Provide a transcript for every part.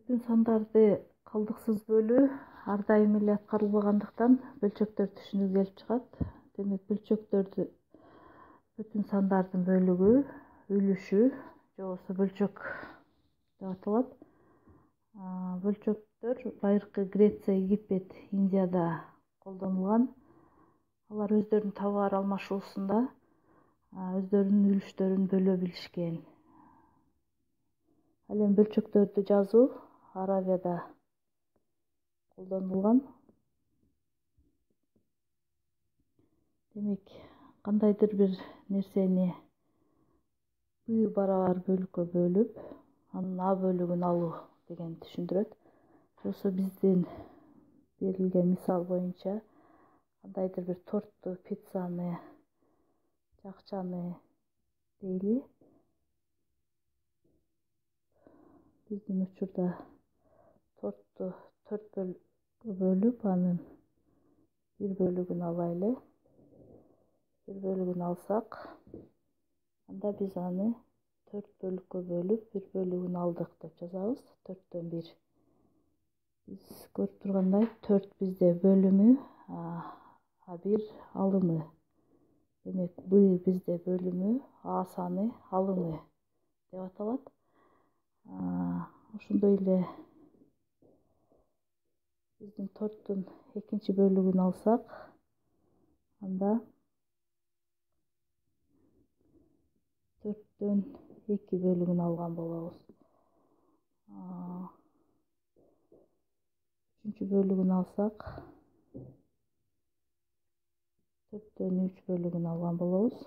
Бүтүн сандарды калдыксыз бөлүү ар дайым эле аткарылбагандыктан бөлчөктөр түшүнүү келип чыгат. Демек бөлчөктөрдү бүтүн сандардын бөлүгү, үлүшү же болбосо бөлчөк деп аталат. Бөлчөктөр байыркы Греция, Египет, Индияда колдонулган. Алар өздөрүнүн товар алмашуусунда өздөрүнүн үлүштөрүн бөлө билишкен. Ал эми бөлчөктөрдү жазуу Аравияда колдонулган. Демек, кандайдыр бир нерсени B барабар бөлүккө бөлүп, анын А бөлүгүн алуу дегенди түшүндүрөт. Ошо биздин берилген мисал боюнча кандайдыр бир тортту, пиццаны, жакчаны дейли. Биздин учурда тортту 4 бөлүккө бөлүп, анын бир бөлүгүн алайлы. Бир бөлүгүн алсак, анда биз аны 4 бөлүккө бөлүп, бир бөлүгүн алдык деп жазабыз. 4төн 1. Биз көрүп тургандай 4 бизде бөлүмү, а 1 алымы. Демек, B бизде бөлүмү, А саны алымы деп аталат. Ошондой эле биздин торттун экинчи бөлүгүн алсак, анда 4төн 2 бөлүгүн алган болобуз. Үчүнчү бөлүгүн алсак, 4төн 3 бөлүгүн алган болобуз.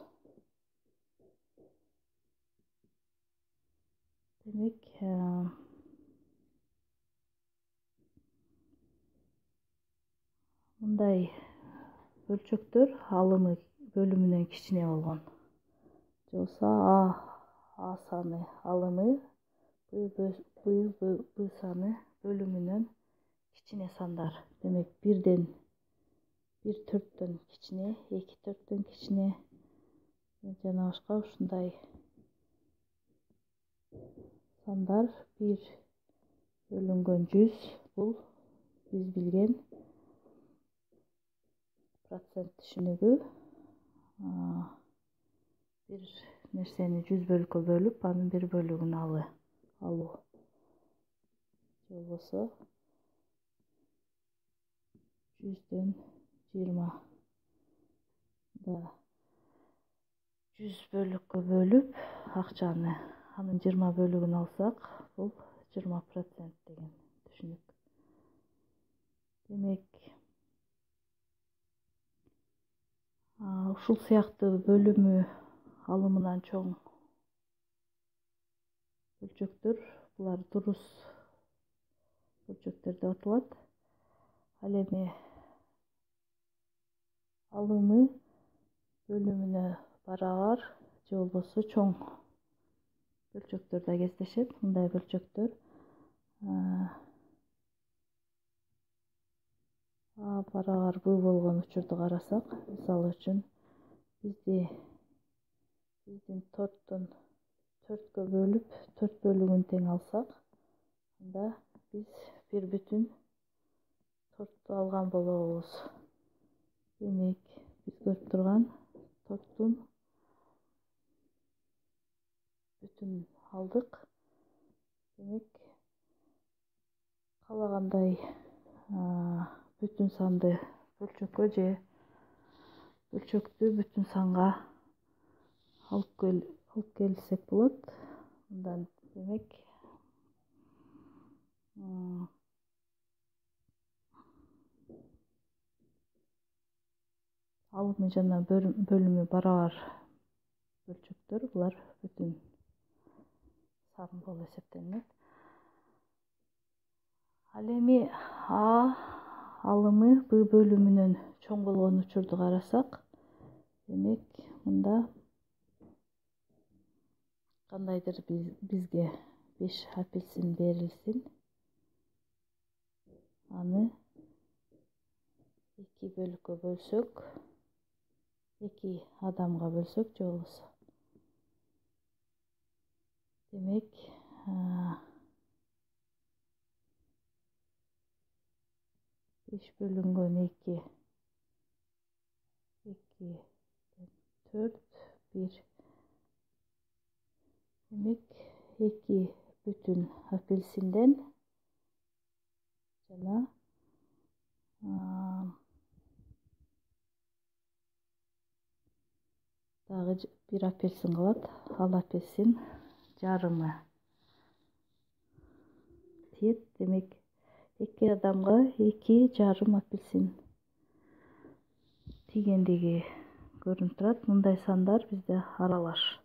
Демек, мындай бөлчөктөр алымы бөлүмүнөн кичине болгон. Же болбосо А саны алымы, B саны бөлүмүнөн кичине сандар. Демек, 1 4төн кичине, 2 4төн кичине жана башка ушундай сандар. 1 бөлүнгөн 100 бул биз билген процент түшүнүгү. Бир нерсени 100 бөлүккө бөлүп, анын бир бөлүгүн алуу. Же болбосо 100дөн 20 да 100 бөлүккө бөлүп, акчаны анын 20 бөлүгүн алсак, бул 20% деген түшүнүк. Демек, ушул сыяктуу бөлүмү алымынан чоң бөлчөктөр, булар дурус бөлчөктөр деп аталат. Ал эми алымы бөлүмүнө барабар же болбосо чоң бөлчөктөр да кездешет. Мындай бөлчөктөр А барабар Б болгон учурду карасак, мисалы үчүн биздин торттун 4кө бөлүп, 4 бөлүгүн тең алсак, анда биз бир бүтүн тортту алган болобуз. Демек, биз көрүп турган торттун бүтүн алдык. Демек, каалагандай бүтүн санды бөлчөккө же бөлчөктү бүтүн санга алып келсек болот. Мындан демек, алымы жана бөлүмү барабар бөлчөктөр, булар бүтүн сан болуп эсептелинет. Ал эми А алымы Б бөлүмүнөн чоң болгон учурду карасак, демек, мында кандайдыр бизге 5 апельсин берилсин. Аны 2 бөлүккө бөлсөк, 2 адамга бөлсөк же болбосо. Демек, 5 bölüнгөн 2 4 1. Demek 2 bütün apelsinden jana dagы bir apelsin калат. Ал апельсин жарымы тиет. Демек 2 адамга 2 жарым апельсин тийгендиги көрүнүп турат. Мындай сандар бизде аралаш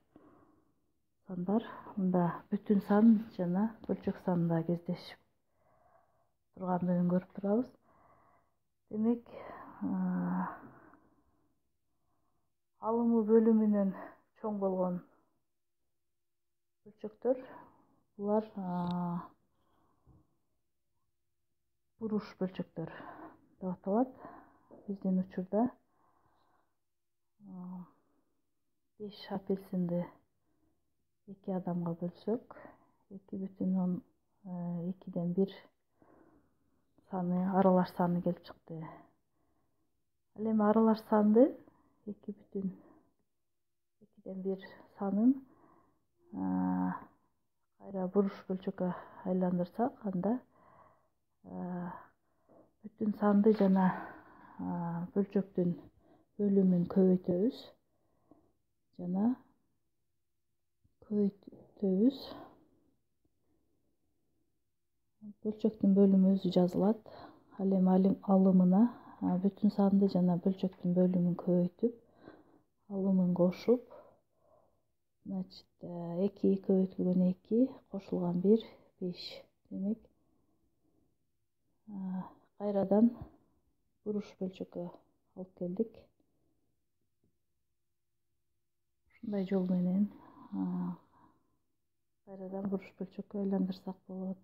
сандар. Мында бүтүн сан жана бөлчөк санда кездешип тургандыгын көрүп турабыз. Демек алымы бөлүмүнөн чоң болгон бөлчөктөр булар буруш бөлчөктөр деп аталат. Биздин учурда 5 апельсинди 2 адамга бөлсөк 2,2ден 1 саны аралаш саны келип чыкты. Ал эми аралаш санды 2,2ден 1 санын кайра буруш бөлчөккө айландырсак, анда бүтүн санды жана бөлчөктүн бөлүмүн көбөйтөбүз жана бөлчөктүн бөлүмү өзү жазылат. Ал эми алымына бүтүн санды жана бөлчөктүн бөлүмүн көбөйтүп, алымын кошуп, значит 2 көбөйтүлгөн 2 кошулган 1 5. Демек кайрадан буруш бөлчөккө алып келдик. Ушундай жол менен кайрадан буруш бөлчөккө айландырсак болот.